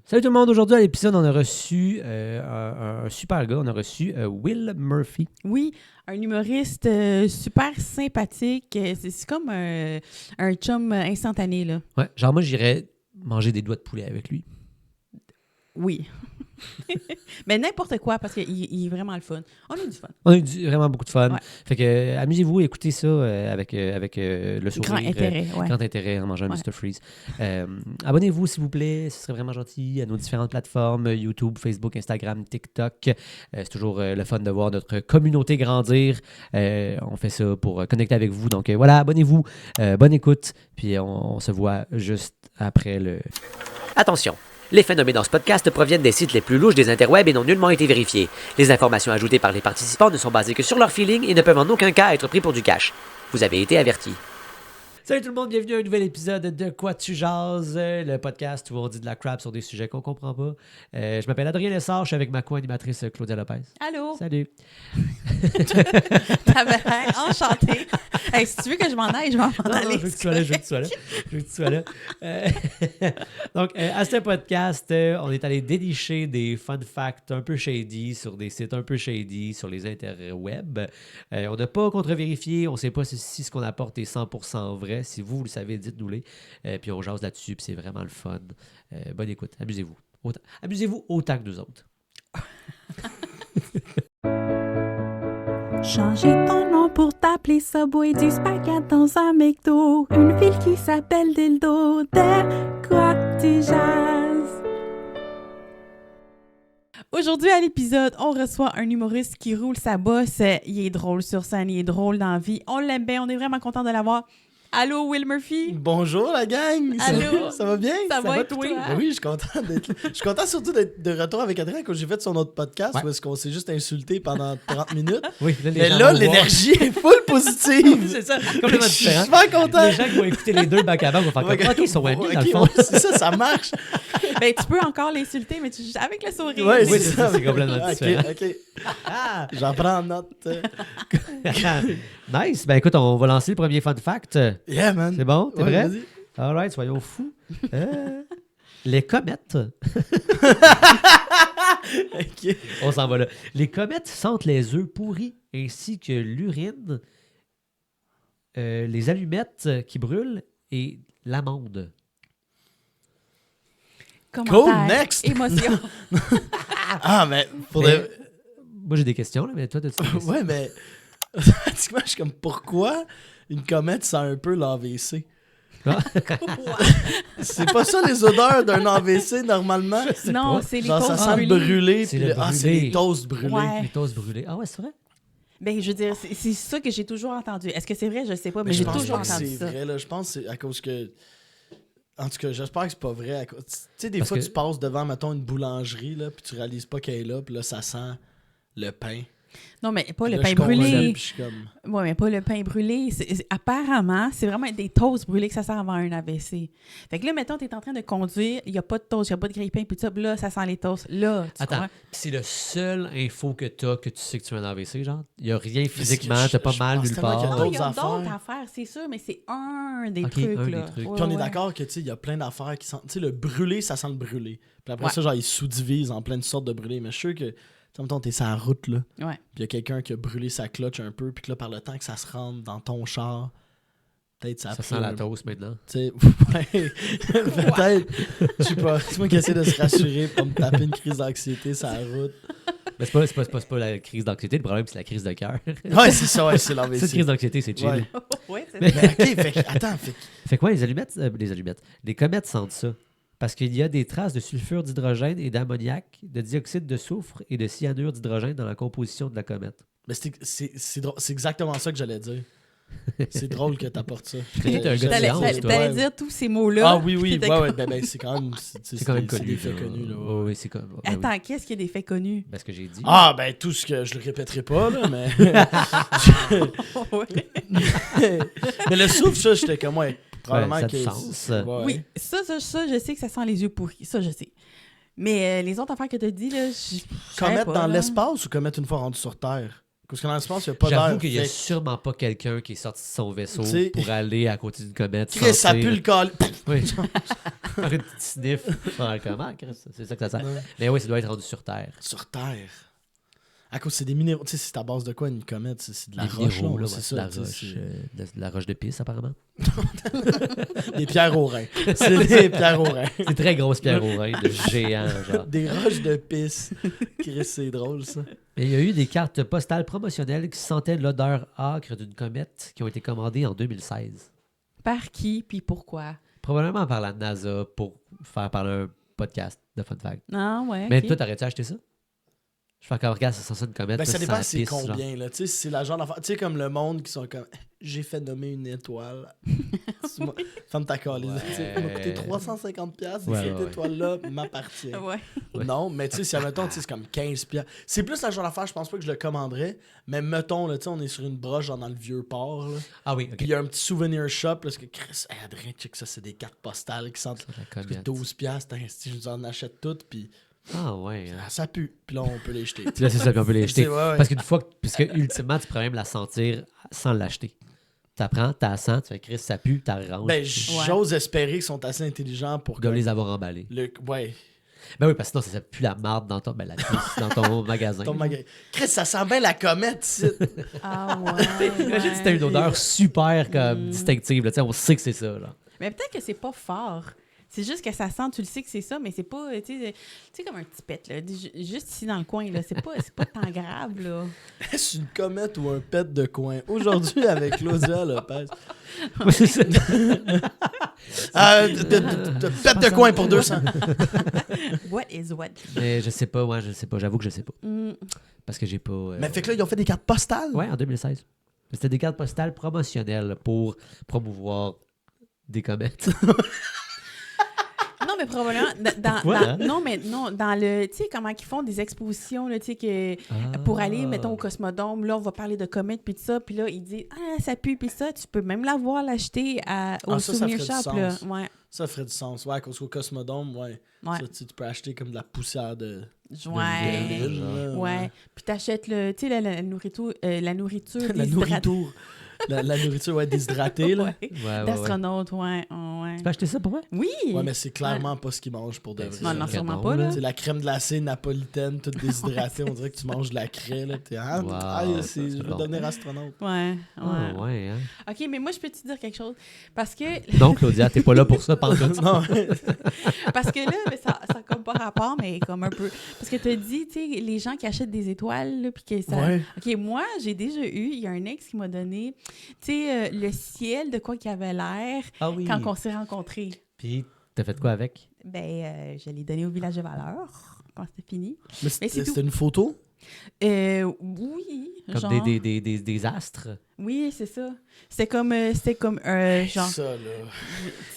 Salut tout le monde, aujourd'hui à l'épisode, on a reçu un super gars, on a reçu Will Murphy. Oui, un humoriste super sympathique. C'est comme un chum instantané, là. Ouais, genre moi j'irais manger des doigts de poulet avec lui. Oui. Mais n'importe quoi, parce qu'il est vraiment le fun. On a du fun. On a eu vraiment beaucoup de fun. Ouais. Fait que amusez-vous, écoutez ça avec le sourire. Grand intérêt, ouais. Grand intérêt en mangeant un Ouais. Mr. Freeze. Abonnez-vous s'il vous plaît, ce serait vraiment gentil, à nos différentes plateformes, YouTube, Facebook, Instagram, TikTok. C'est toujours le fun de voir notre communauté grandir. On fait ça pour connecter avec vous. Donc voilà, abonnez-vous, bonne écoute, puis on se voit juste après le... Attention! Les faits nommés dans ce podcast proviennent des sites les plus louches des interwebs et n'ont nullement été vérifiés. Les informations ajoutées par les participants ne sont basées que sur leur feeling et ne peuvent en aucun cas être pris pour du cash. Vous avez été avertis. Salut tout le monde, bienvenue à un nouvel épisode de Quoi tu jases, le podcast où on dit de la crap sur des sujets qu'on comprend pas. Je m'appelle Adrien Lessard, je suis avec ma co-animatrice Claudia Lopez. Allô? Salut. Enchantée. Hey, si tu veux que je m'en aille, je vais m'en aller. Je veux que tu sois là, je veux que tu sois là. Donc, à ce podcast, on est allé dénicher des fun facts un peu shady sur des sites un peu shady sur les interwebs. On n'a pas contre-vérifié, on ne sait pas si ce qu'on apporte est 100% vrai. Si vous le savez, dites-nous-les. Puis on jase là-dessus, puis c'est vraiment le fun. Bonne écoute, amusez-vous. Amusez-vous autant que nous autres. Changer ton nom pour t'appeler Subway, du spaghetti dans un McDo, une ville qui s'appelle Dildo, de quoi tu jases? Aujourd'hui, à l'épisode, on reçoit un humoriste qui roule sa bosse. Il est drôle sur scène, il est drôle dans la vie. On l'aime bien, on est vraiment content de l'avoir. Allô, Will Murphy? Bonjour la gang! Allô? Ça va bien? Ça va, toi? toi? Ben oui, je suis content d'être là. Je suis content surtout d'être de retour avec Adrien quand j'ai fait son autre podcast Ouais. où est-ce qu'on s'est juste insulté pendant 30 minutes. Oui, là, les Mais gens là, vont l'énergie est full positive! c'est ça, complètement Je suis différent. super content! Les gens qui vont écouter les deux back-à-back vont faire comme, OK, ils sont amis, dans le fond. ouais, c'est ça marche! Ben, tu peux encore l'insulter, mais avec le sourire. Ouais, Oui, c'est ça, ça. c'est complètement différent. Ok. J'en prends note. Nice. Ben écoute, on va lancer le premier fun fact. Yeah, man! C'est bon? T'es Ouais, prêt? vas-y. All right, soyons fous. Les comètes. Ok. On s'en va là. Les comètes sentent les œufs pourris ainsi que l'urine, les allumettes qui brûlent et l'amande. Commentaire, Cool, next. émotion. Ah, mais pour Mais- de- Moi, j'ai des questions, là, mais toi, t'as-tu des questions? Ouais, mais. Pratiquement, je suis comme pourquoi une comète sent un peu l'AVC? Ah, C'est pas ça les odeurs d'un AVC normalement? Non, pas. c'est les Genre, ça toasts sent le brûlés. brûlé. C'est puis le ah, c'est brûlé. les toasts brûlés. Ouais. Les toasts brûlés. Ah ouais, c'est vrai? Ben, je veux dire, c'est ça que j'ai toujours entendu. Est-ce que c'est vrai? Je sais pas, mais je j'ai pense toujours pas que entendu c'est ça. vrai, là. Je pense que c'est à cause que. En tout cas, j'espère que c'est pas vrai. Tu sais, des Parce fois, que- tu passes devant, mettons, une boulangerie, là, puis tu réalises pas qu'elle est là, puis là, ça sent le pain. Non, mais pas Puis le là, pain je congèle, brûlé. puis je suis comme. Oui, mais pas le pain brûlé. Apparemment, c'est vraiment des toasts brûlés que ça sert avant un AVC. Fait que là, mettons, t'es en train de conduire, il n'y a pas de toast, il n'y a pas de grille-pain, puis ça, puis là, ça sent les toasts. Là, tu Attends, comprends? c'est le seul info que t'as que tu sais que tu as un AVC, genre? Il n'y a rien que physiquement, je- t'as pas je mal pense nulle tellement qu'il y a part. Non, il y a d'autres d'autres affaires. affaires, c'est sûr, mais c'est un des Ok, trucs, un là. des trucs. Ouais, Puis on est ouais. d'accord que, tu sais, il y a plein d'affaires qui sentent. Tu sais, le brûlé, ça sent le brûlé. Puis après Ouais. ça, genre, ils sous-divisent en plein de sortes de brûlés. Mais je suis sûr que, tu sais, mettons, t'es sur la route, là. Ouais. Puis il y a quelqu'un qui a brûlé sa clutch un peu, puis que là, par le temps que ça se rentre dans ton char, peut-être ça a Ça pris sent la un- toast maintenant. Tu sais, ouais, peut-être, je sais pas, c'est moi qui essaie de se rassurer pour me taper une crise d'anxiété sur la route. Mais c'est pas la crise d'anxiété, le problème, c'est la crise de cœur. Ouais, c'est ça, ouais, c'est Cette l'AVC. crise d'anxiété, c'est chill. Ouais. Ouais, c'est Mais ok, fait que, attends, fait que- Fait quoi, les allumettes, les comètes sentent ça. Parce qu'il y a des traces de sulfure d'hydrogène et d'ammoniac, de dioxyde de soufre et de cyanure d'hydrogène dans la composition de la comète. mais c'est exactement ça que j'allais dire. C'est drôle que t'apportes ça. T'es un gars de T'allais science, toi. t'allais dire tous ces mots-là. Ah oui, puis oui, t'étais ouais, comme- ben, c'est quand même, C'est quand même c'est connu. des faits là. connus, là. Ouais, ouais, c'est comme. ben oui. Attends, qu'est-ce qu'il y a des faits connus? Ben, ce que j'ai dit. Ah, ben tout ce que je le répéterai pas, là, mais. Ouais. Mais le souffle, ça, j'étais comme, ouais, probablement Ouais, ça a que. du sens. Ouais. Oui, ça, je sais que ça sent les yeux pourris. Ça, je sais. Mais les autres affaires que tu as dit, là, je savais Comète pas, dans là. l'espace ou comète une fois rendu sur Terre? Parce que dans l'espace, il n'y a pas d'air. J'avoue qu'il n'y a Fait- sûrement pas quelqu'un qui est sorti de son vaisseau T'sais- pour aller à côté d'une comète. Chris, ça sentir- pue le col. Oui. Faire une petite sniff. Faire comment, Chris? C'est ça que ça sert. Ouais. Mais oui, ça doit être rendu sur Terre. Sur Terre. À cause, c'est des minéraux. Tu sais, c'est à base de quoi une comète? C'est de la Des roche, minéraux, là, là, c'est ouais, ça. de la tu sais, roche, de la roche de pisse, apparemment. c'est des pierres au rein. C'est des pierres au rein. C'est très grosse pierre au rein de géant, genre. Des roches de pisse. Chris, c'est drôle, ça. Mais il y a eu des cartes postales promotionnelles qui sentaient l'odeur âcre d'une comète qui ont été commandées en 2016. Par qui, puis pourquoi? Probablement par la NASA pour faire parler un podcast de Fun Fact. Ah, ouais. Mais ok. toi, t'aurais-tu acheté ça? Je fais encore regarde, ça sent une comète. Ben, là, ça sent dépend la c'est pisse, genre. combien, là. Tu sais, c'est la genre d'affaire. Tu sais, comme le monde qui sont comme j'ai fait nommer une étoile. Ferme ta calisse. Ouais. Tu sais, ça m'a coûté 350$ et Ouais, cette ouais. étoile-là m'appartient. Ouais. Non, mais tu sais, si admettons, tu sais, c'est comme 15$. C'est plus la genre d'affaire, je pense pas que je le commanderais. Mais mettons, là, tu sais, on est sur une broche genre dans le vieux port. Là. Ah oui, ok. Puis il y a un petit souvenir shop. Là, parce que Chris, hey, Adrien, check ça, c'est des cartes postales qui sentent. La Parce que comète. 12$, si je vous en achète toutes, puis Ah ouais. Hein. ça pue. Puis là, on peut les jeter. Puis là, c'est ça qu'on peut les jeter. C'est- ouais, ouais. Parce qu'une fois, puisque ultimement, tu pourrais même la sentir sans l'acheter. T'apprends, t'as sens, tu fais Chris, ça pue, t'as ranges. Ben, j'ose espérer qu'ils sont assez intelligents pour Ils doivent comme, les avoir emballés. Ouais, Ben oui, parce que sinon, ça pue la marde dans ton, ben, la pisse dans ton magasin. ton magasin. Chris, ça sent bien la comète, ici. Ah, ouais. Imagine ouais. si t'as une odeur super comme distinctive. Là, tu sais, on sait que c'est ça. Là. Mais peut-être que c'est pas fort. C'est juste que ça sent, tu le sais que c'est ça, mais c'est pas, tu sais, comme un petit pet, là. Juste ici dans le coin, là. C'est pas tant grave, là. Est-ce une comète ou un pet de coin? Aujourd'hui, avec Claudia Lopez. Ouais, c'est ça. Pet de coin pour 200. What is what? Mais je sais pas, ouais, je sais pas. J'avoue que je sais pas. Mm. Parce que j'ai pas. Mais fait que là, ils ont fait des cartes postales. Ouais, en 2016. C'était des cartes postales promotionnelles pour promouvoir des comètes. Non, mais probablement, Ouais. non, mais non, dans le, tu sais, comment ils font des expositions, là, tu sais, que pour aller, mettons, au Cosmodome, là, on va parler de comètes, puis tout ça, puis là, ils disent, ah, ça pue, puis ça, tu peux même l'avoir, l'acheter au ça souvenir ferait du shop, là. sens. Ouais, Ça ferait du sens. Ouais, qu'au Cosmodome, ouais. ouais, Ça, tu peux acheter comme de la poussière de ouais. ville, là. Ouais, puis t'achètes le, tu sais, la nourriture, La déshydratée. nourriture. La nourriture, ouais, déshydratée, là. Ouais. Ouais, ouais. D'astronaute, ouais, ouais. Tu peux acheter ça pour vrai? Oui! Ouais, mais c'est clairement pas ce qu'ils mangent pour de Ben, vrai. c'est Non, sûr non, que sûrement non, pas, là. C'est la crème glacée napolitaine, toute déshydratée. On dirait que tu manges de la craie, là. T'es, ah, Wow, aïe, ça, je c'est veux bon. devenir astronaute. Ouais, ouais. Ah, ouais, hein. OK, mais moi, je peux te dire quelque chose? Parce que... Donc, Claudia, t'es pas là pour ça, pantoute. Non, Parce que là, mais ça n'a comme pas rapport, mais comme un peu. Parce que tu as dit, tu sais, les gens qui achètent des étoiles, là, puis que ça. ouais. OK, moi, j'ai déjà eu, il y a un ex qui m'a donné, tu sais, le ciel de quoi qu'il avait l'air Ah oui. quand on s'est rencontrés. Puis, t'as fait quoi avec? Ben, je l'ai donné au village de valeur quand c'était fini. Mais Mais c'est c'était une photo? Oui. Comme genre, des astres? Oui, c'est ça. C'était comme genre. Ça, là.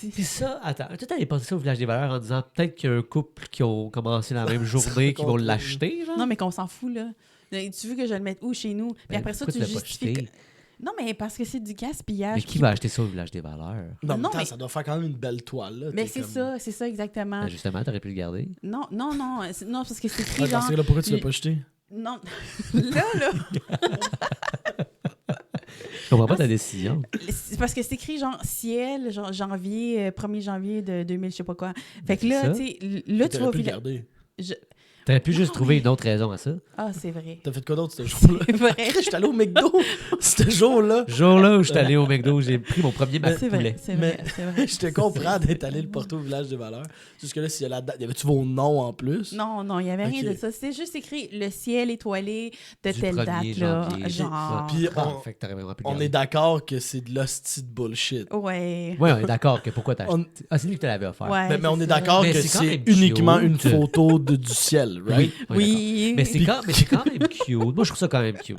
C'est ça, attends. Tu allais penser ça au village des valeurs en disant peut-être qu'il y a un couple qui ont commencé la même journée qui vont contre- l'acheter, genre? Non, mais qu'on s'en fout, là. Tu veux que je le mette où chez nous? Puis Ben, après ça, pourquoi tu l'as pas justifies. acheté? Non, mais parce que c'est du gaspillage. Mais qui va acheter ça au village des valeurs? Non, Non, mais mais- ça doit faire quand même une belle toile, là. Mais T'es c'est ça exactement. Ben, justement, t'aurais pu le garder. Non, parce que c'est écrit Ouais, genre... parce que là, pourquoi tu l'as pas jeté? Non, là, Je comprends pas ta décision. c'est parce que c'est écrit genre ciel, genre janvier, 1er janvier de 2000, je sais pas quoi. Fait que c'est là, ça. tu sais, là, tu T'aurais vas au pu le village... garder. T'aurais pu Non, juste trouver mais- une autre raison à ça. Ah, c'est vrai. T'as fait quoi d'autre ce jour-là? C'est vrai. J'étais allé au McDo ce jour-là. Le jour-là où je suis allé au McDo, j'ai pris mon premier Mac C'est vrai, poulet. c'est Mais- vrai, c'est vrai. Je te comprends d'être allé le porter au village des valeurs. Jusque là, s'il y a la date, y avait-tu vos noms en plus? Non, il n'y avait rien Ok. de ça. C'était juste écrit le ciel étoilé de Du telle 1er date, là. janvier. Genre... Puis Ah, on- fait que t'aurais vraiment pu le On garder. est d'accord que c'est de l'hostie de bullshit. Ouais. Ouais, on est d'accord que pourquoi t'as On- acheté. Ah, c'est lui qui te l'avait offert. Ouais, Mais on c'est est ça. d'accord Mais que c'est quand c'est même uniquement cute. une photo du ciel, right? Oui. Mais c'est quand même cute. Moi, je trouve ça quand même cute.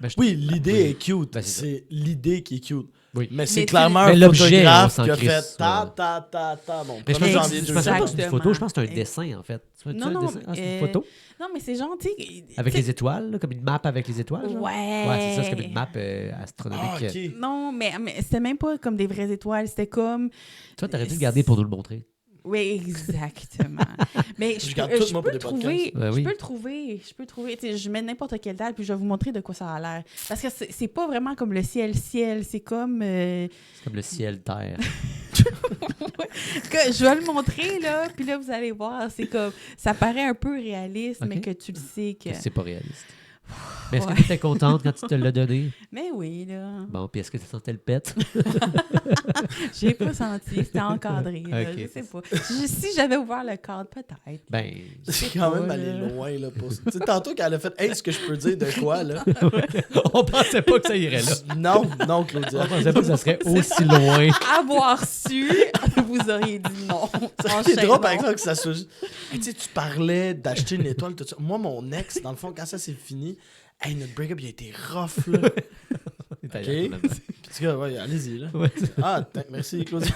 Ben, je- Oui, l'idée Oui. est cute. Ben, c'est c'est l'idée qui est cute. Oui. Mais c'est Mais clairement Mais un l'objet, on photographe s'en qui a crisse, fait ta. Bon, Mais je 1er pense janvier je pense pas que c'est une 2020. photo, je pense que c'est un Exactement. dessin, en fait. C'est Non, un non, dessin? Ah, c'est une photo? Non, mais c'est genre, tu sais... Avec tu sais- les étoiles, là, comme une map avec les étoiles, genre? Ouais. Ouais, c'est ça, c'est comme une map astronomique. Ah, ok. Non, mais c'était même pas comme des vraies étoiles. C'était comme... Toi, t'aurais dû le garder pour nous le montrer. Oui, exactement. Mais Je garde tout, moi, pour des trouver, podcasts. Oui. je peux le trouver. Tu sais, je mets n'importe quelle date, puis je vais vous montrer de quoi ça a l'air. Parce que c'est pas vraiment comme le ciel-ciel, c'est comme... C'est comme le ciel-terre. je vais le montrer, là, puis là, vous allez voir, c'est comme... Ça paraît un peu réaliste, Ok. mais que tu le sais que... C'est pas réaliste. Mais est-ce Ouais. que tu étais contente quand tu te l'as donné? Mais oui, là. Bon, puis est-ce que tu sentais le pet? J'ai pas senti, c'était encadré. Là, Ok. je sais pas. Si j'avais ouvert le cadre, peut-être. Ben, C'est quand même pas, allé là. loin, là. Tu sais, tantôt, quand elle a fait « Hey, est-ce que je peux dire de quoi, là? on pensait pas que ça irait là. » Non, Claudia. On pensait pas que ça serait aussi loin. Avoir su, vous auriez dit non. C'est drôle, par exemple, que ça soit juste... Hey, tu sais, tu parlais d'acheter une étoile, tout ça. Moi, mon ex, dans le fond, quand ça s'est fini, hey, notre break-up, il a été rough, là. OK? Puis tu dis, ouais, allez-y, là. Ouais. Ah, merci, Claudia.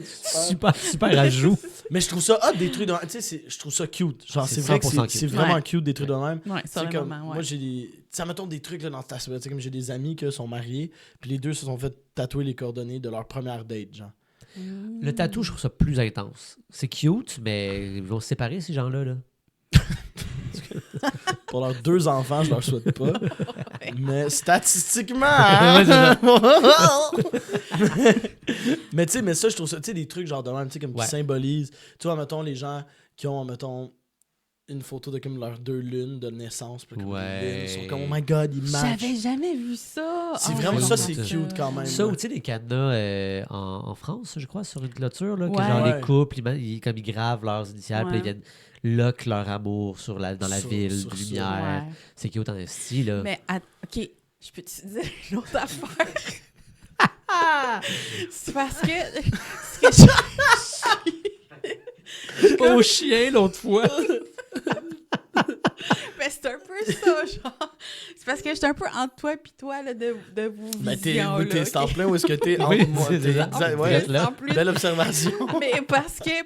Super ajout. Mais je trouve ça hot, des trucs de même. Tu sais, je trouve ça cute. Genre, C'est c'est vrai que 100% c'est cute. vraiment Ouais. cute, des trucs de même. Ouais, Tu sur sais, le comme, moment, ouais. moi, j'ai des... Ça mettons des trucs là, dans ta... Tu sais, comme j'ai des amis qui sont mariés, puis les deux se sont fait tatouer les coordonnées de leur première date, genre. Le tatou, je trouve ça plus intense. C'est cute, mais ils vont se séparer, ces gens-là. Là. Pour leurs 2 enfants, je leur souhaite pas. Mais statistiquement... Ouais, c'est ça. mais tu sais, mais ça, je trouve ça... Tu sais, des trucs genre de même, tu sais, comme Ouais. qui symbolisent... Tu vois, mettons, les gens qui ont, mettons... une photo de comme leurs 2 lunes de naissance. Puis comme Ouais. les lunes, ils sont comme, oh my god, ils matchent. J'avais jamais vu ça. C'est Oh vraiment my ça, c'est God. cute quand même. Ça, ou tu sais, des cadenas en France, je crois, sur une clôture, là, que Ouais. genre Ouais. les couples, comme ils gravent leurs initiales, puis Ouais. ils viennent lock leur amour dans la Sur- ville, sur de ça. lumière. Ouais. C'est cute en esti, là. Mais, OK, je peux te dire une autre affaire? C'est parce que... ce que Au chien, l'autre fois. Mais c'est un peu ça, genre. C'est parce que j'étais un peu entre toi et toi, là, de vos Mais visions, t'es là, en ok? plein où est-ce que t'es? Oui, Entre moi, c'est t'es ça. exact- En ouais. plus, là. En plus, Belle observation. mais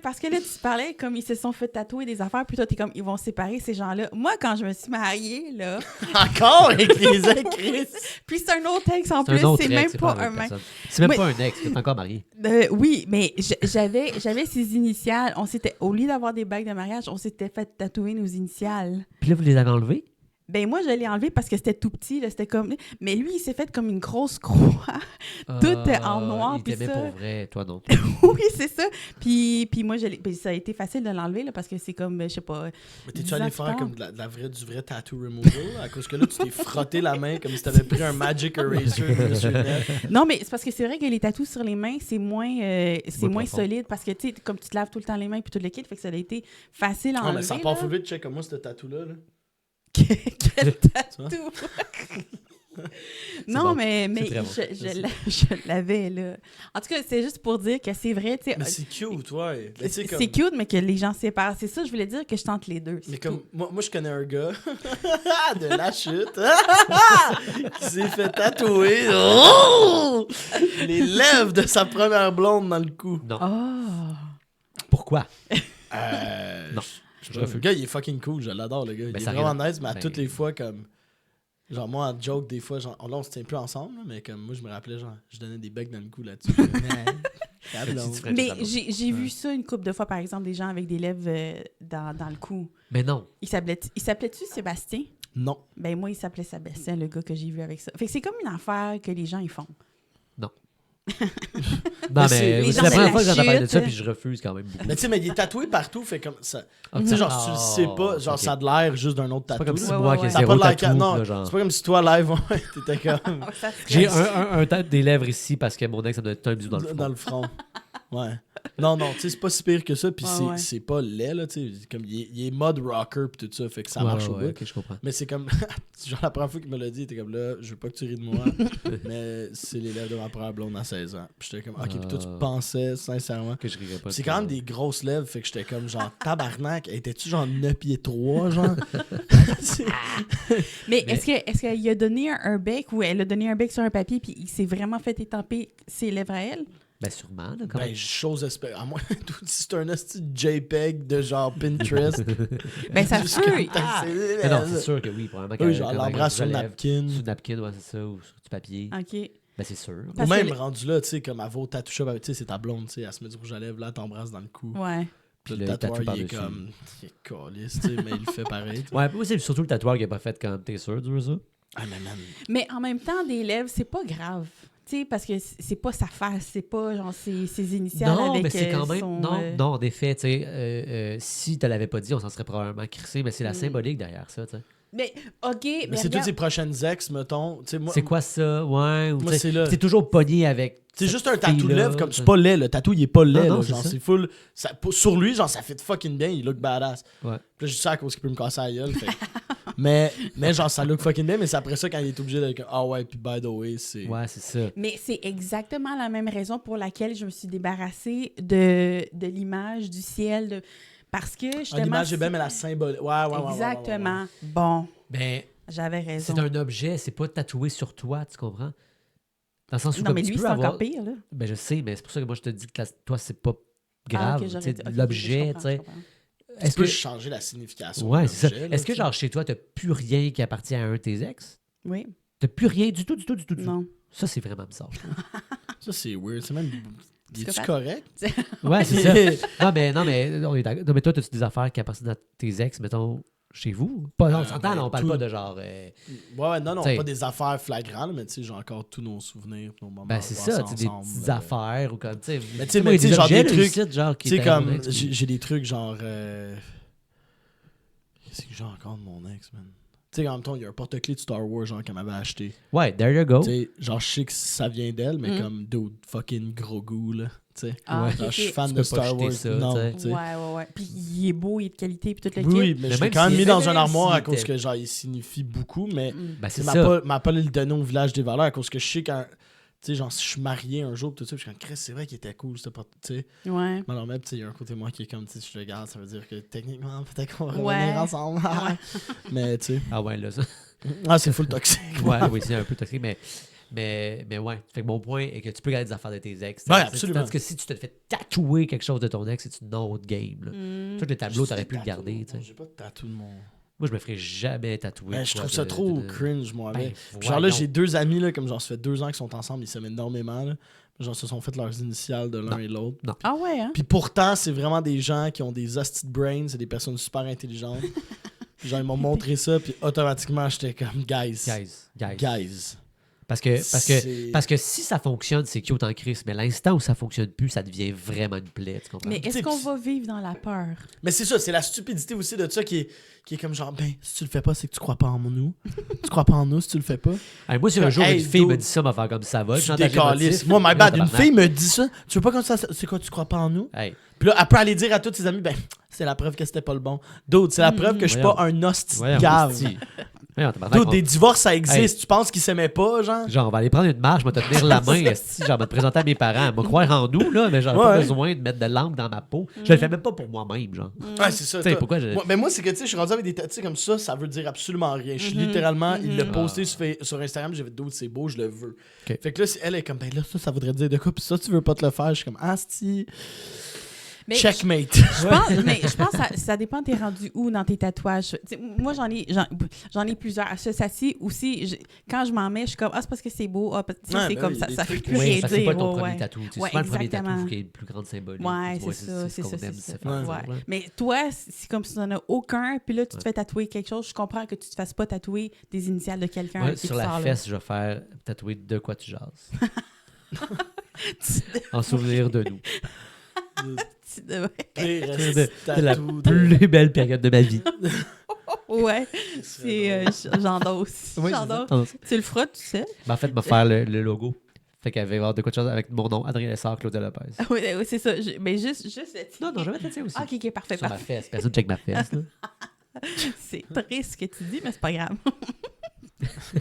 parce que là, tu parlais comme ils se sont fait tatouer des affaires, puis toi, t'es comme, ils vont se séparer, ces gens-là. Moi, quand je me suis mariée, là, Encore avec les écrits. puis c'est un autre ex en C'est plus, un autre c'est ex, même c'est pas la un même mec. personne. C'est même Oui. pas un ex, t'es encore marié. Oui, mais j'avais ses initiales. Au lieu d'avoir des bagues de mariage, on s'était fait tatouer nos initiales. Puis là, vous les avez enlevés? Ben moi, je l'ai enlevé parce que c'était tout petit, là, c'était comme... Mais lui, il s'est fait comme une grosse croix. Tout en noir, Il puis t'aimait ça. pour vrai, toi non. Oui, c'est ça. Puis moi, ben, ça a été facile de l'enlever, là, parce que c'est comme, je sais pas... Mais t'es-tu 10 allé ans faire plus comme tard. du vrai tattoo removal? À cause que là, tu t'es frotté la main comme si t'avais pris un Magic Eraser de Monsieur Net. Non, mais c'est parce que c'est vrai que les tatous sur les mains, c'est moins profond. solide, parce que, tu sais, comme tu te laves tout le temps les mains puis tout le kit, fait que ça a été facile à Non, enlever. mais ça là. part full vite, check comme moi, ce tatou-là. Là. Quel tatou! Non, bon. mais très bon. je l'avais, là. En tout cas, c'est juste pour dire que c'est vrai, tu sais. Mais c'est cute, ouais. Mais tu sais, C'est comme- cute, mais que les gens se séparent. C'est ça, je voulais dire que je tente les deux. Mais c'est comme tout. moi, je connais un gars de la chute qui s'est fait tatouer les lèvres de sa première blonde dans le cou. Non. Ah! Pourquoi? Non. Je Le gars, il est fucking cool, je l'adore, le gars. Ben, Il est ça vraiment arrive. nice, mais à Ben- toutes les fois, comme. Genre, moi, en joke, des fois, genre, là, on se tient plus ensemble, là, mais comme moi, je me rappelais, genre, je donnais des becs dans le cou là-dessus. Ta blonde. Tu ferais Mais ça, non? j'ai vu ça une couple de fois, par exemple, des gens avec des lèvres dans le cou. Mais non. Il s'appelait-tu Sébastien? Non. Ben moi, il s'appelait Sébastien, le gars que j'ai vu avec ça. Fait que c'est comme une affaire que les gens, ils font. Non, c'est- mais les c'est gens la de première la fois que j'entends parler de ça, chute. puis je refuse quand même beaucoup. Mais tu sais, mais il est tatoué partout, fait comme ça. Ah, Tu sais, genre, ah, tu le sais pas, genre, ok. ça a de l'air juste d'un autre C'est pas tatou. comme si là. Ouais, moi ouais, qui ai ouais. Ça a zéro pas de l'air tatou, non, là, genre. c'est pas comme si toi, live, ouais, t'étais comme Ça serait- J'ai un tête des lèvres ici parce que mon ex ça me donne un bisou dans le front. front. Ouais. Non, tu sais, c'est pas si pire que ça, puis Ouais, c'est ouais. c'est pas laid, là, tu sais. Comme, il est mode rocker, puis tout ça, fait que ça Ouais, marche au ouais, bout. ok, je comprends. Mais c'est comme, genre la première fois qu'il me l'a dit, il était comme là, je veux pas que tu ris de moi, mais c'est l'élève de ma première blonde à 16 ans. Puis j'étais comme, ok, puis toi tu pensais sincèrement. Que je rirais pas. C'est de quand ça. même des grosses lèvres, fait que j'étais comme genre tabarnak, étais-tu genre 9 pieds 3, genre? C'est- Mais est-ce qu'il a donné un bec ou elle a donné un bec sur un papier puis il s'est vraiment fait étamper ses lèvres à elle? Ben sûrement, là, quand Ben, même. chose espère. À moins, si c'est un hostie de JPEG de genre Pinterest. Ben ça Juste se peut. comme t'as- Mais non, c'est sûr que oui, probablement oui, que genre que l'embrasse sur je le lève napkin. Sur le napkin, ouais, c'est ça, ou sur du papier. OK. Ben, c'est sûr. Ou Parce même que rendu là, tu sais, comme elle va au tattoo shop, tu sais, c'est ta blonde, tu sais, elle se met du rouge à lèvres, là, elle t'embrasse dans le cou. Ouais. Puis Le le tatoueur, tatou il est par-dessus. comme. Il est caliste, tu sais, mais il le fait pareil. Ouais, moi, c'est surtout le tatoueur qui a pas fait comme t'es sûr, tu veux ça? Ah, mais man. Mais en même temps, des lèvres, c'est pas grave. Tu sais, parce que c'est pas sa face, c'est pas genre ses initiales Non, avec mais c'est quand même. son, Non, en effet, tu sais, si tu l'avais pas dit, on s'en serait probablement crissé, mais c'est la symbolique derrière ça, tu sais. Mais, OK, mais Mais c'est toutes regarde, ses prochaines ex, mettons. Tu sais, moi, C'est quoi ça? Ouais, ou Moi, tu sais, c'est là. t'es toujours pogné avec. c'est cette juste un tatou de fille-là, lèvres, comme tu c'est sais. pas laid, le tatou il est pas laid, Non, là, c'est genre ça. c'est full. Sur lui, genre ça fait fucking bien, il look badass. Ouais. Puis là, je dis ça à cause qu'il peut me casser la gueule. Fait. mais genre ça look fucking bien, mais c'est après ça quand il est obligé d'être ah ouais, puis by the way, c'est. Ouais, c'est ça. mais c'est exactement la même raison pour laquelle je me suis débarrassée de l'image du ciel. Parce que, justement... L'image est belle, mais la symbole. Ouais. Exactement. Bon, Ben, j'avais raison. c'est un objet, c'est pas tatoué sur toi, tu comprends? Dans le sens où Non, comme mais tu lui, peux c'est avoir... encore pire, là. Ben, je sais, mais c'est pour ça que moi, je te dis que toi, c'est pas Ah, grave. ok, tu j'aurais sais, dit- ok, l'objet, je tu sais. comprends. Est-ce que changer la signification? Ouais, de c'est ça. l'objet, là, Est-ce que, tu sais? genre, chez toi, t'as plus rien qui appartient à un de tes ex? Oui, T'as plus rien du tout. non. Ça, c'est vraiment bizarre. je trouve. Ça, c'est weird. C'est même. Es-tu Psychopathe. correct? Ouais, c'est ça. non, mais on est d'accord. Non, mais toi, t'as-tu des affaires qui appartiennent à tes ex, mettons, chez vous? Pas, on s'entend, ben, là, on parle tout- pas de genre... Ouais, non, T'sais. pas des affaires flagrantes, mais tu sais, j'ai encore tous nos souvenirs, nos moments. Ben, c'est passés ça, tu sais, des ensemble, petites affaires ou comme, tu sais... Mais tu sais, moi, il y a des genre objets, des là, trucs- ici, genre, qui Tu sais, étaient à mon comme, ex, j'ai des trucs genre. Qu'est-ce que j'ai encore de mon ex, man? Tu sais, en même temps, il y a un porte-clés de Star Wars, genre, qu'elle m'avait acheté. Ouais, there you go. Tu sais, genre, je sais que ça vient d'elle, mais comme, dude, fucking gros goût, là. Tu sais. Ah, Ouais. ok, Genre, ok. je suis fan Tu de peux pas Star jeter Wars. ça, non, tu sais. tu sais. Ouais. Puis il est beau, il est de qualité, puis toute la Oui, kit. mais Mais je l'ai même quand même si- mis dans même un armoire à si cause t'es- que, genre, il signifie beaucoup, mais Ben, c'est m'a ça. pas le donné au village des valeurs à cause que je sais quand. Tu sais, genre, si je suis marié un jour, tout ça, puis je suis comme, Chris, c'est vrai qu'il était cool, c'était pas. Tu sais. Ouais. Mais alors, même, tu sais, il y a un côté de moi qui est comme, tu sais, si je le garde, ça veut dire que techniquement, peut-être qu'on va Ouais. revenir ensemble. mais, tu sais. Ah ouais, là, ça... Ah, c'est full toxique. Ouais, oui, c'est un peu toxique, mais ouais. Fait que mon point est que tu peux garder des affaires de tes ex. Ouais, C'est- absolument. Tandis que si tu te fais tatouer quelque chose de ton ex, c'est une autre game. Là. Mm. Tous les tableaux, t'aurais pu le garder. Tu sais. J'ai pas de tatou de mon. Moi, je me ferais jamais tatouer. Ben, je quoi, trouve ça de- trop de- cringe, moi. Ben, Puis genre là, voyons. j'ai 2 amis, là, comme genre, ça fait 2 ans qu'ils sont ensemble, ils s'aiment énormément. Là. Genre, se sont fait leurs initiales de l'un Non. et l'autre. Ah ouais, hein? Puis pourtant, c'est vraiment des gens qui ont des hosties de brains, c'est des personnes super intelligentes. Puis genre, ils m'ont montré ça, puis automatiquement, j'étais comme, guys. Guys. Parce que C'est- si ça fonctionne, c'est cute en crise. Mais l'instant où ça fonctionne plus, ça devient vraiment une plaie. Tu comprends? Mais est-ce T'sais, qu'on va vivre dans la peur? Mais c'est ça, c'est la stupidité aussi de ça qui est comme genre, ben, si tu le fais pas, c'est que tu crois pas en nous. Tu crois pas en nous si tu le fais pas. Hey, moi, si un jour Hey, une fille dude, me dit ça, m'a faire comme ça va. Tu chantage décalisses. émotif. Moi, my Là, bad, une tabarnak. fille me dit ça. Tu veux pas comme ça, c'est quoi, tu crois pas en nous? Hey, Puis là, elle peut aller dire à tous ses amis, ben, c'est la preuve que c'était pas le bon. D'autres, c'est la preuve que je suis Voyons. pas un hostie voyons, gave. hostie. Voyons, tabarnak, D'autres, des divorces, ça existe. Hey. Tu penses qu'ils s'aimaient pas, genre? Genre, on va aller prendre une marche, je vais te tenir la main, esti, genre, je vais te présenter à mes parents. On va croire en nous, là, mais j'aurais pas Ouais. besoin de mettre de l'encre dans ma peau. Je le fais même pas pour moi-même, genre. Ouais, c'est ça. Tu sais, toi. pourquoi je- Moi, mais moi, c'est que, tu sais, je suis rendu avec des tatous comme ça veut dire absolument rien. Je suis littéralement, il l'a posté sur Instagram, j'ai fait d'autres, c'est beau, je le veux. Ok. Fait que là, elle est comme, ben là, ça voudrait dire de quoi, puis ça, tu veux pas te le faire. Je suis comme, asti. Mais Checkmate. je pense que ça dépend, t'es rendu où dans tes tatouages. T'sais, moi, j'en ai plusieurs. À ce stade-ci aussi, quand je m'en mets, je suis comme, ah, c'est parce que c'est beau. Ah, t'sais, Ouais, c'est ben comme oui, ça. des Ça trucs fait plus Oui, rien parce que c'est dire. pas ton ouais, premier ouais. tatou. C'est Ouais, souvent le premier exactement. tatou qui est le plus grande symbolique. Ouais, Tu vois, c'est ça, ce qu'on c'est aime, ça. c'est faire Ouais. ça, là. Mais toi, c'est comme si tu n'en as aucun, puis là, tu te fais tatouer quelque chose. Je comprends que tu te fasses pas tatouer des initiales de quelqu'un Moi, qui sur te la sort, là. fesse, je vais faire tatouer de quoi tu jases. En souvenir de nous. Tu devrais- C'est la plus belle période de ma vie. Ouais, c'est j'endosse. Oui, J'endosse. Tu le frottes, tu sais. Ben, en fait, m'a faire le logo. Fait qu'elle va y avoir de quoi de chose avec mon nom, Adrien Lessard, Claudia Lopez. Oui, oui, c'est ça. Mais juste le titre. Non, je vais mettre ça aussi. Ah, ok, parfait, Sur ma parfait. fesse. Personne check ma fesse. là. C'est triste ce que tu dis, mais c'est pas grave.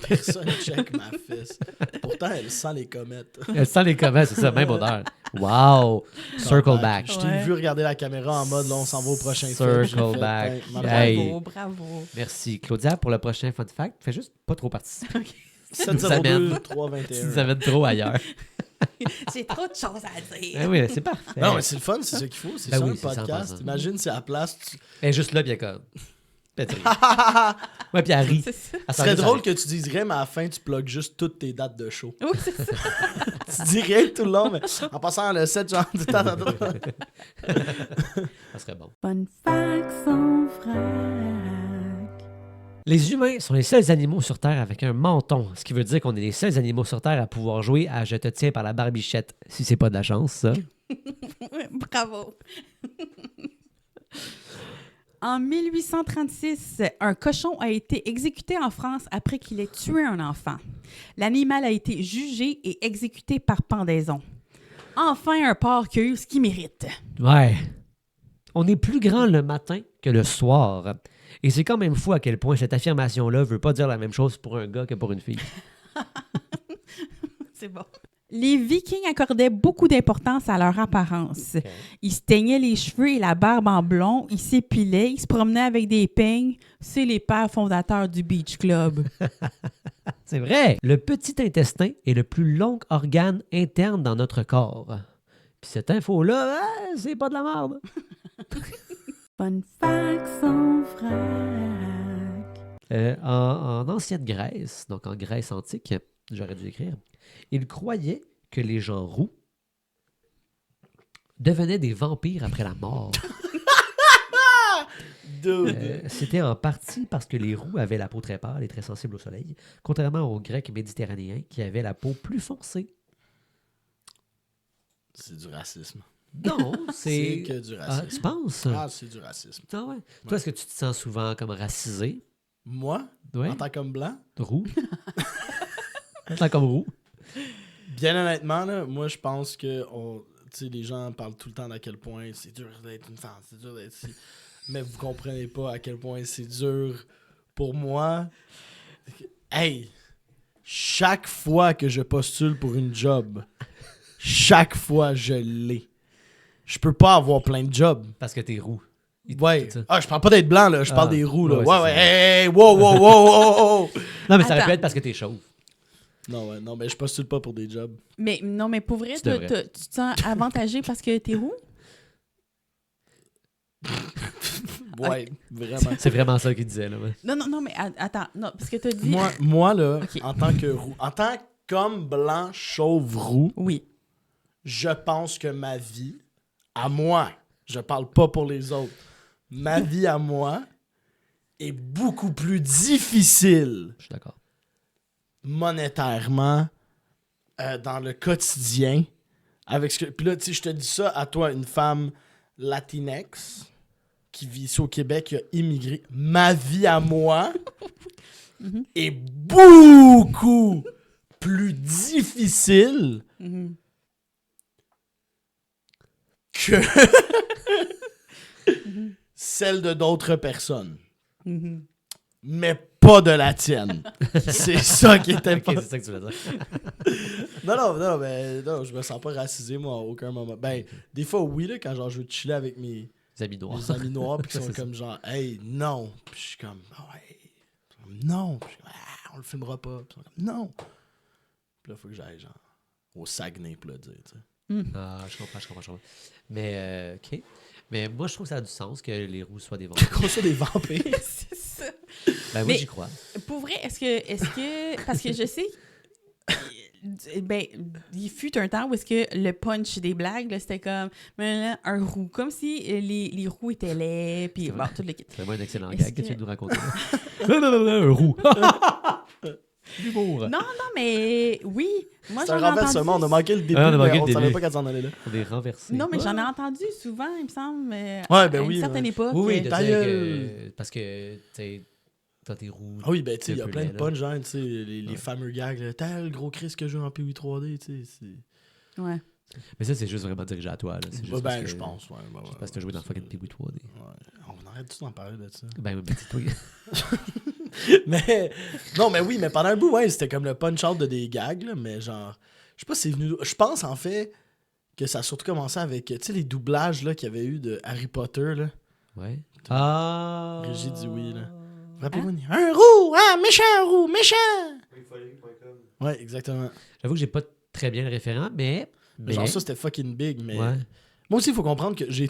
Personne check ma fesse. Pourtant, elle sent les comètes. Elle sent les comments, c'est ça, même odeur. Wow! Circle back. Je t'ai Ouais. vu regarder la caméra en mode, là, on s'en va au prochain film. Circle J'ai fait, back. ben, Hey. Bravo. Merci. Claudia, pour le prochain fun fact, fais juste pas trop participer. 702 321. Tu nous amènes trop ailleurs. J'ai trop de choses à dire. Ah oui, c'est parfait. Non, mais c'est le fun, c'est ça qu'il faut. C'est Ben ça oui, un c'est podcast. 100%. Imagine si à la place, Elle est juste là, bien comme. Puis elle te rit. Ouais, puis elle rit. C'est ça. Elle Ce serait s'en drôle rit, que tu dises rien, mais à la fin, tu plugues juste toutes tes dates de show. Oui, c'est ça. Tu dis rien tout le long, mais en passant le 7 genre du temps. ça serait bon. Fun fact sans vrac. Les humains sont les seuls animaux sur Terre avec un menton, ce qui veut dire qu'on est les seuls animaux sur Terre à pouvoir jouer à « Je te tiens par la barbichette », si c'est pas de la chance, ça. Bravo. En 1836, un cochon a été exécuté en France après qu'il ait tué un enfant. L'animal a été jugé et exécuté par pendaison. Enfin, un porc qui a eu ce qu'il mérite. Ouais. On est plus grand le matin que le soir. Et c'est quand même fou à quel point cette affirmation-là veut pas dire la même chose pour un gars que pour une fille. C'est bon. Les Vikings accordaient beaucoup d'importance à leur apparence. Ok. Ils se teignaient les cheveux et la barbe en blond, ils s'épilaient, ils se promenaient avec des peignes. C'est les pères fondateurs du Beach Club. C'est vrai! Le petit intestin est le plus long organe interne dans notre corps. Puis cette info-là, c'est pas de la merde. Fun fact sans vrac. En ancienne Grèce, donc en Grèce antique, j'aurais dû écrire, ils croyaient que les gens roux devenaient des vampires après la mort. C'était en partie parce que les roux avaient la peau très pâle et très sensible au soleil, contrairement aux Grecs méditerranéens qui avaient la peau plus foncée. C'est du racisme. Non, C'est c'est... que du Ah, racisme. tu penses? Ah, c'est du racisme. Ah ouais. Toi, est-ce que tu te sens souvent comme racisé? Moi, Oui. en tant qu'homme blanc, Roux? En tant comme roux? bien honnêtement, là, moi, je pense que tu sais, les gens parlent tout le temps d'à quel point c'est dur d'être une femme, c'est dur d'être ici. Mais vous comprenez pas à quel point c'est dur pour moi. Hey! Chaque fois que je postule pour une job, chaque fois je l'ai. Je peux pas avoir plein de jobs. Parce que t'es roux. Ouais. tout ça. Ah, je parle pas d'être blanc, là. Je parle Ah. des roux, là. Ouais, Ouais, c'est ouais. ça. Hey, wow, wow, wow, wow, wow. Non, mais ça aurait Attends. pu être parce que t'es chauve. Non, ouais, non, mais je postule pas pour des jobs. Mais non, mais pour vrai, Tu devrais. tu te sens avantagé parce que t'es roux? Ouais, vraiment. C'est vraiment ça qu'il disait, là. Ouais. Non, mais attends, non, parce que t'as dit... Moi, là, Ok. en tant que roux, en tant qu'homme blanc, chauve, roux, Oui. je pense que ma vie, à moi, je parle pas pour les autres, ma vie à moi est beaucoup plus difficile Je suis d'accord. monétairement dans le quotidien avec ce que... Puis là, tu sais, je te dis ça à toi, une femme latinex qui vit ici au Québec, qui a immigré. Ma vie à moi est beaucoup plus difficile Mhm. que celle de d'autres personnes. Mhm. Mais pas de la tienne. C'est ça qui est Ok, important. c'est ça que tu veux dire. Non, je me sens pas racisé, moi, à aucun moment. Ben, des fois, oui, là, quand genre, je veux chiller avec mes Les amis noirs. amis noirs, puis qui sont C'est ça. comme genre, hey, non. Puis je suis comme, ah ouais. Ils sont comme, non. Puis je suis comme, ah, on le filmera pas. Puis ils sont comme, non. Puis là, il faut que j'aille, genre, au Saguenay, pour le dire, tu sais. Ah, je comprends. Mais, OK. Mais moi, je trouve que ça a du sens que les roux soient des vampires. Qu'on soit des vampires. C'est ça. Ben, moi, Mais- j'y crois. Pour vrai, est-ce que... Parce que je sais... Ben, il fut un temps où est-ce que le punch des blagues, là, c'était comme un roux. Comme si les roux étaient laids, puis C'est bon, vrai. tout le kit. C'est vraiment un excellent Est-ce gag que que- tu viens de nous raconter. Un roux. L'humour. Non, mais oui. Moi, C'est j'en un ai renversement. On entendu... a manqué le début, Ah, on a manqué mais le on savait début. pas qu'elle s'en allait là. On est renversés. Non, mais j'en ai entendu souvent, il me semble, Ouais, ben à oui, une certaine ouais. époque. Oui, de Ta dire gueule. que... Parce que, tu sais, toi, t'es roux. Ah oui, ben, tu sais, il y C'est a un peu plein de laid, là. punch, genre, tu sais, les fameux gags, là. T'as le gros Chris que je joue en PW 3D, tu sais. c'est- Ouais. Mais ça, c'est juste vraiment dirigé à toi. Là. C'est juste Ben, parce que- je pense, ouais. Ben, Juste parce que t'as joué dans fucking PW 3D. Ouais. On arrête tout d'en parler de ça. Ben, oui, mais dis-toi. Mais, non, mais oui, mais pendant un bout, ouais, c'était comme le punch-out de des gags, là, mais genre, je sais pas si c'est venu... Je pense, en fait, que ça a surtout commencé avec, tu sais, les doublages, là, qu'il y avait eu de Harry Potter, là. Ouais. Ah. Régis dit oui, là. Rappelez-vous, un roux, méchant, méchant! Ouais, exactement. J'avoue que j'ai pas très bien le référent, mais. Genre, ça, c'était fucking big, mais... Ouais. Moi aussi, il faut comprendre que j'ai...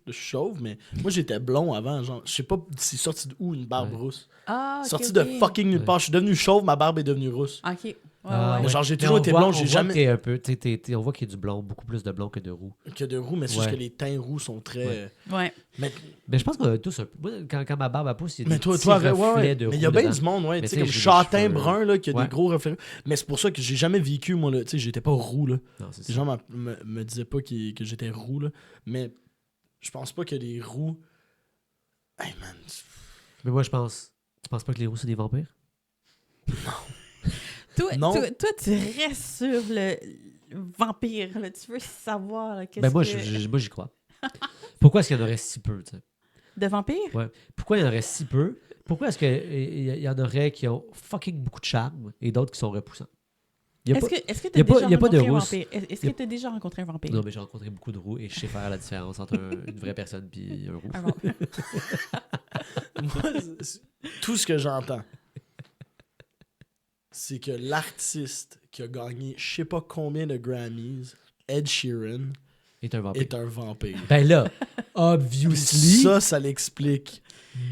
je suis chauve, mais moi, j'étais blond avant. Genre, je sais pas c'est sorti d'où une barbe rousse. Ah, Sorti de fucking nulle part. Je suis devenu chauve, ma barbe est devenue rousse. OK. Ouais, Ah, ouais. Genre, j'ai Mais toujours on été voit- blond, on j'ai voit jamais... que t'es un peu, on voit qu'il y a du blond, beaucoup plus de blond que de roux. Que de roux, mais c'est juste Ouais. que les teints roux sont très... Ouais. Ouais. Mais je pense qu'on a tous un peu. Moi, quand ma barbe pousse, il y a Mais des toi, petits ouais, reflets de roux mais il y a bien dedans. du monde, ouais, Mais tu sais, tu sais, comme j'ai des châtain cheveux, brun, là, qui a ouais. des gros reflets. Mais c'est pour ça que j'ai jamais vécu, moi, là, tu sais, j'étais pas roux, là. Non, c'est Les ça. gens me disaient pas que j'étais roux, là. Mais je pense pas que les roux... Hey, man... Mais moi, je pense. Tu penses pas que les roux, c'est des vampires? Non. Toi, tu restes sur le vampire. Là. Tu veux savoir là, qu'est-ce Ben moi, que... moi, j'y crois. Pourquoi est-ce qu'il y en aurait si peu, tu sais? De vampire? Ouais. Pourquoi il y en aurait si peu? Pourquoi est-ce qu'il y en aurait qui ont fucking beaucoup de charme et d'autres qui sont repoussants? Il y a Est-ce pas- que tu y as a pas- déjà y a pas de rencontré un rousse. vampire? Est-ce que tu as déjà rencontré un vampire? Non, mais j'ai rencontré beaucoup de roux et je sais faire la différence entre une vraie personne et un roux. Un vampire. Moi, tout ce que j'entends, c'est que l'artiste qui a gagné je sais pas combien de Grammys, Ed Sheeran, Est un vampire. est un vampire. Ben là, Puis obviously, ça l'explique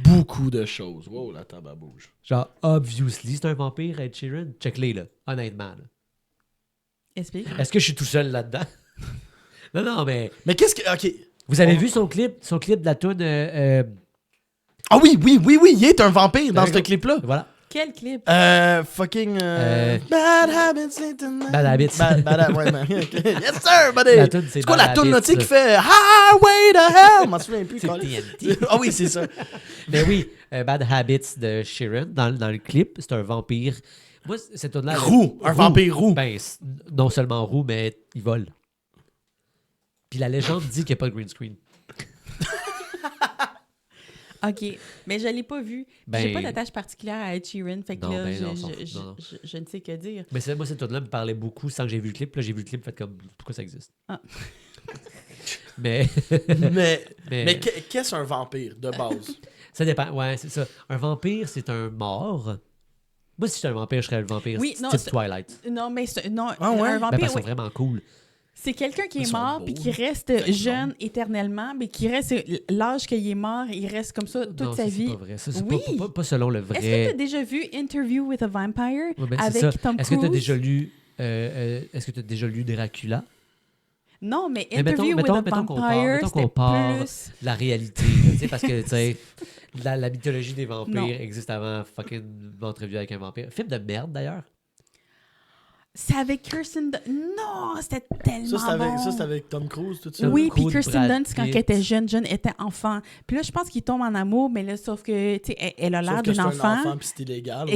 beaucoup de choses. Wow, la table bouge. genre, obviously, c'est un vampire, Ed Sheeran. Check-les, là, honnêtement. Là. Explique. Est-ce que je suis tout seul là-dedans? Non, mais Mais qu'est-ce que... OK. vous avez vu son clip de la toune... Ah oui, il est un vampire dans ce D'accord. clip-là. voilà. Quel clip? Fucking... Euh, Bad Habits Lead to Night. Bad Habits. Ouais, man. OK. Yes, sir, buddy. La toune, c'est C'est quoi Bad la toune, là, tu sais, Habits. qui fait Highway to Hell? Je m'en souviens plus. C'est câlisse. TNT. Ah oui, c'est ça. Mais oui, Bad Habits de Sheeran, dans le clip, c'est un vampire. Moi, cette toune-là... elle- Roux, un vampire roux. Ben, non seulement roux, mais il vole. Puis la légende dit qu'il n'y a pas de green screen. OK. Mais je l'ai pas vu. Ben- J'ai pas d'attache particulière à Ed Sheeran. Fait que Non, là, ben je, non, je- non, non. je ne sais que dire. Mais moi, cette toune-là me parlait beaucoup sans que j'ai vu le clip. Là, j'ai vu le clip, fait comme, pourquoi ça existe? Ah. mais Mais qu'est-ce un vampire, de base? ça dépend. Ouais, c'est ça. Un vampire, c'est un mort. Moi, si j'étais un vampire, je serais le vampire Oui, non, type c'est- Twilight. Non, mais non, Ah ouais? un Ben, vampire, parce qu'ils oui. sont vraiment cool. C'est quelqu'un qui Ils est sont mort beaux, puis qui là. reste jeune éternellement, mais qui reste l'âge qu'il est mort, il reste comme ça toute Non, sa ça, vie. c'est pas vrai. Ça, c'est Oui. pas selon le Est-ce que tu vrai. as déjà vu Interview with a Vampire Ouais, ben, c'est avec ça. Tom Cruise? Est-ce que tu as déjà lu est-ce que tu as déjà lu Dracula? Non, mais Mais Interview mettons with a qu'on part- Vampire, mettons qu'on c'était part- plus... La réalité, là, tu sais, parce que tu sais, la mythologie des vampires Non. existe avant fucking l'entrevue avec un vampire. Film de merde d'ailleurs. C'est avec Kirsten Dunst. Non, c'était tellement bon. Ça, c'est avec Tom Cruise, tout ça? Oui, puis Cruise, Kirsten Brad Dunst, quand Pitt. elle était jeune, était enfant. Puis là, je pense qu'il tombe en amour, mais là, sauf que, tu sais, elle a l'air Sauf que d'un c'est un enfant. puis c'est illégal.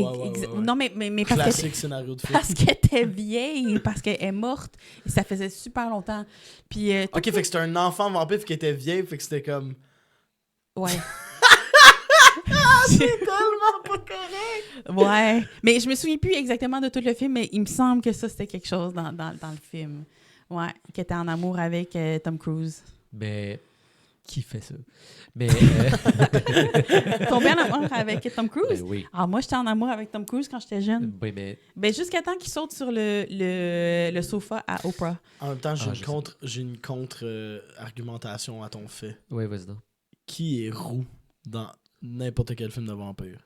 Non, mais parce que Classique scénario de film. parce qu'elle était vieille, parce qu'elle est morte. Et ça faisait super longtemps. Puis, Ok, fait que c'était un enfant vampire qui était vieille, fait que c'était comme... ouais. C'est tellement pas correct! Ouais. Mais je me souviens plus exactement de tout le film, mais il me semble que ça, c'était quelque chose dans le film. Ouais, qui était en amour avec Tom Cruise. Mais qui fait ça? Mais Tombé en amour avec Tom Cruise? ben oui. Ah, moi, j'étais en amour avec Tom Cruise quand j'étais jeune. Oui, mais Ben, jusqu'à temps qu'il saute sur le sofa à Oprah. En même temps, je sais j'ai une contre-argumentation à ton fait. oui, vas-y donc. Qui est roux dans n'importe quel film de vampire?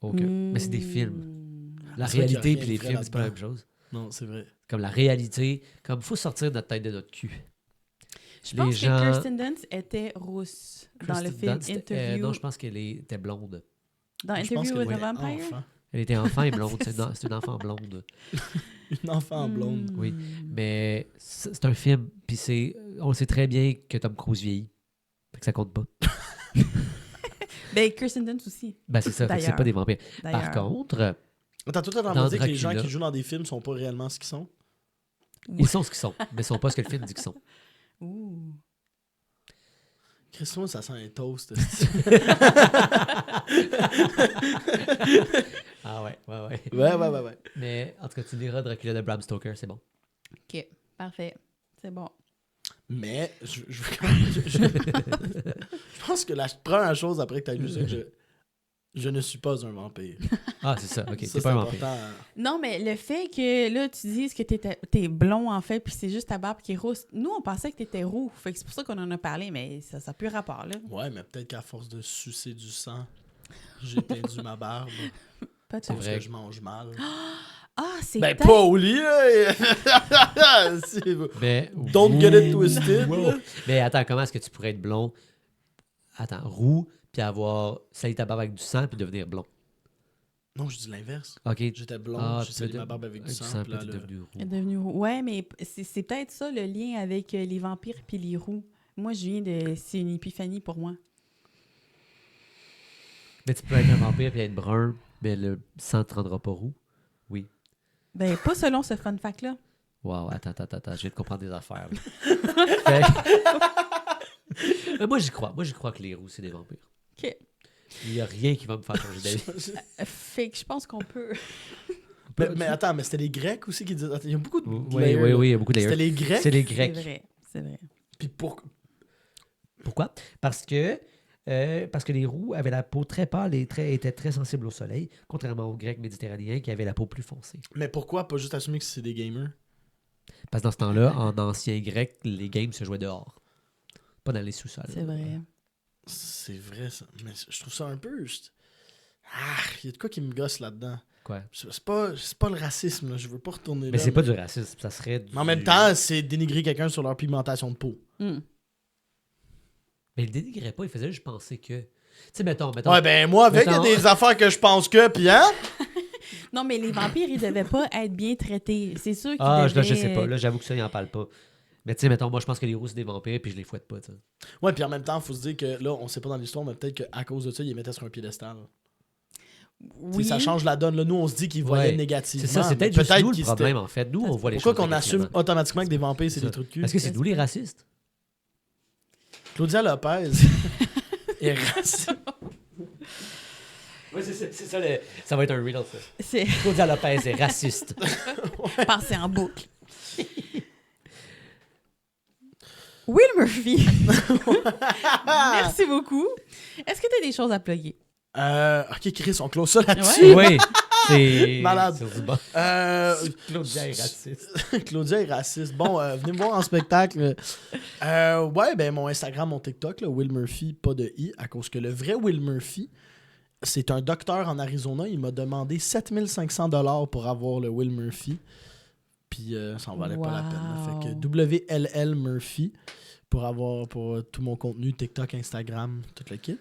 Ok. Mais c'est des films. Hmm. La C'est vrai qu'il y a réalité rien puis de les vrai films, c'est pas la là-dedans. même chose. Non, c'est vrai. Comme la réalité, comme faut sortir notre tête de notre cul. Je pense Les gens- que Kirsten Dunst était rousse dans le Kristen film Dunst, Interview. non, je pense qu'elle était blonde. Dans Je pense Interview with qu'elle a était Vampire? enfant. Elle était enfant et blonde. C'est une enfant blonde. Une enfant blonde. Hmm. Oui. Mais c'est un film, puis on sait très bien que Tom Cruise vieillit. Fait que ça compte pas. Ben, Kirsten Dunst aussi, Ben c'est ça, fait que c'est D'ailleurs. pas des vampires. d'ailleurs. Par contre, Attends, toi, t'as Dans entendu dire que les gens Dracula. qui jouent dans des films sont pas réellement ce qu'ils sont? ils sont ce qu'ils sont, mais ils sont pas ce que le film dit qu'ils sont. Ouh. Christophe, ça sent un toast. Ah ouais. ouais. Mais en tout cas, tu liras Dracula de Bram Stoker, c'est bon. OK, parfait. C'est bon. Mais, je pense que la première chose après que t'as lu ça, que Je ne suis pas un vampire. Ah, c'est ça. OK, Ça, c'est pas un vampire. important. Non, mais le fait que là, tu dises que t'es blond, en fait, puis c'est juste ta barbe qui est rousse. Nous, on pensait que t'étais roux. Fait que c'est pour ça qu'on en a parlé, mais ça n'a plus rapport, là. Ouais, mais peut-être qu'à force de sucer du sang, j'ai tendu ma barbe. Peut-être. C'est Parce vrai. que je mange mal. Ah, c'est Ben, peut-être- pas au lit, là! Mais, Don't get it twisted. Wow. là. Mais attends, comment est-ce que tu pourrais être blond? Attends, roux, puis avoir sali ta barbe avec du sang, puis devenir blond. Non, je dis l'inverse. OK. J'étais blond, j'ai tu sali peux ma de- barbe avec du sang. puis puis là, t'es là- devenu roux. Elle est devenue roux. Ouais, mais c'est peut-être ça le lien avec les vampires puis les roux. Moi, je viens de... C'est une épiphanie pour moi. Mais tu peux être un vampire puis être brun, mais le sang ne te rendra pas roux. Oui. Ben, pas selon ce fun fact-là. Wow, attends, je viens de comprendre des affaires. là. Mais moi, j'y crois. Moi, j'y crois que les roux, c'est des vampires. OK. Il n'y a rien qui va me faire changer d'avis. Fait que je pense qu'on peut... mais attends, mais c'était les Grecs aussi qui disaient. Attends, il y a beaucoup de. Oui, layers, oui, là. oui, il y a beaucoup de C'était layers. les Grecs. C'est les C'est Grecs. vrai, c'est vrai. Puis Pourquoi? Parce que les roux avaient la peau très pâle et étaient très sensibles au soleil, contrairement aux Grecs méditerranéens qui avaient la peau plus foncée. Mais pourquoi pas juste assumer que c'est des gamers? Parce que dans ce temps-là, en ancien grec, les games se jouaient dehors. Pas dans les sous-sols. C'est vrai. C'est vrai, ça. Mais je trouve ça un peu. Ah, il y a de quoi qui me gosse là-dedans. Quoi? C'est pas le racisme, là. Je veux pas retourner là. Mais c'est pas du racisme, ça serait du... Mais en même temps, c'est dénigrer quelqu'un sur leur pigmentation de peau. Hmm. Mais il le dénigrait pas, il faisait juste penser que... Tu sais, mettons... Ouais, ben moi, avec, il y a Mettons- des affaires que je pense que, pis hein? Non, mais les vampires, ils devaient pas être bien traités. C'est sûr qu'ils Ah, devaient... là, je sais pas. Là, j'avoue que ça, il en parle pas. Mais tu sais, mettons, moi, je pense que les roux, c'est des vampires, puis je les fouette pas, tu sais. Ouais, puis en même temps, faut se dire que là, on sait pas dans l'histoire, mais peut-être qu'à cause de ça, ils les mettaient sur un piédestal. Oui. Ça change la donne. Là. Nous, on se dit qu'ils voyaient Ouais. négativement. C'est ça, c'est mais peut-être juste nous le qu'ils problème, en fait. Nous, on voit les Pourquoi choses qu'on assume négativement. automatiquement que des vampires, c'est Ça. des trucs de cul? Parce que c'est nous les racistes. Claudia Lopez est raciste. Oui, c'est ça, ça va être un riddle, ça. C'est Claudia Lopez est raciste. passé en boucle. Will Murphy. Merci beaucoup. Est-ce que tu as des choses à plugger? Ok, Chris, on close ça là-dessus. Oui, c'est... Malade. C'est du bon. Claudia est raciste. Claudia est raciste. Bon, venez me voir en spectacle. Ouais, ben mon Instagram, mon TikTok, là, Will Murphy, pas de I, à cause que le vrai Will Murphy, c'est un docteur en Arizona. Il m'a demandé 7500$ pour avoir le Will Murphy. Puis ça en valait pas la peine. Là. Fait que WLL Murphy pour tout mon contenu, TikTok, Instagram, tout le kit.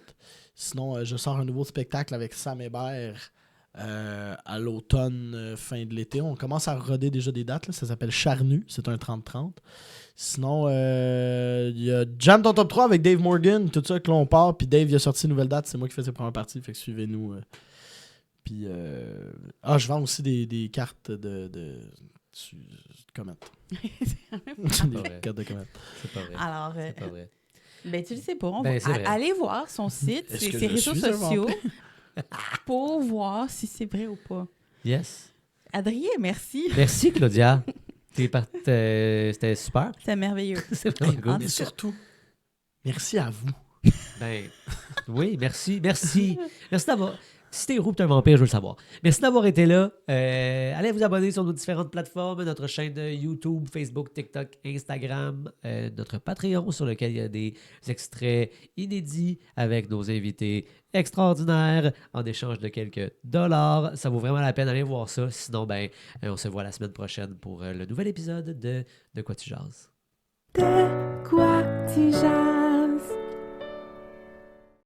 Sinon, je sors un nouveau spectacle avec Sam Hébert à l'automne, fin de l'été. On commence à roder déjà des dates. Là. Ça s'appelle Charnu. C'est un 30-30. Sinon, il y a Jam ton top 3 avec Dave Morgan. Tout ça, que l'on part. Puis Dave, il a sorti une nouvelle date. C'est moi qui fais ses premières parties. Fait que suivez-nous. Puis, je vends aussi des cartes de comment. Des vrai. cartes de comment. C'est pas vrai. Alors, C'est pas vrai. ben, tu le sais pas. Ben, c'est vrai. Allez voir son site, Est-ce que ses je réseaux suis un sociaux pour voir si c'est vrai ou pas. Yes. Adrien, merci. Merci, Claudia. C'était super. C'est merveilleux. C'est vraiment En good. Mais tout cas, surtout, merci à vous. Ben, oui, merci. Merci d'avoir... Si t'es roux, t'es un vampire, je veux le savoir. Merci d'avoir été là. Allez vous abonner sur nos différentes plateformes, notre chaîne YouTube, Facebook, TikTok, Instagram, notre Patreon sur lequel il y a des extraits inédits avec nos invités extraordinaires en échange de quelques dollars. Ça vaut vraiment la peine d'aller voir ça. Sinon, on se voit la semaine prochaine pour le nouvel épisode de quoi tu jases. De quoi tu jases?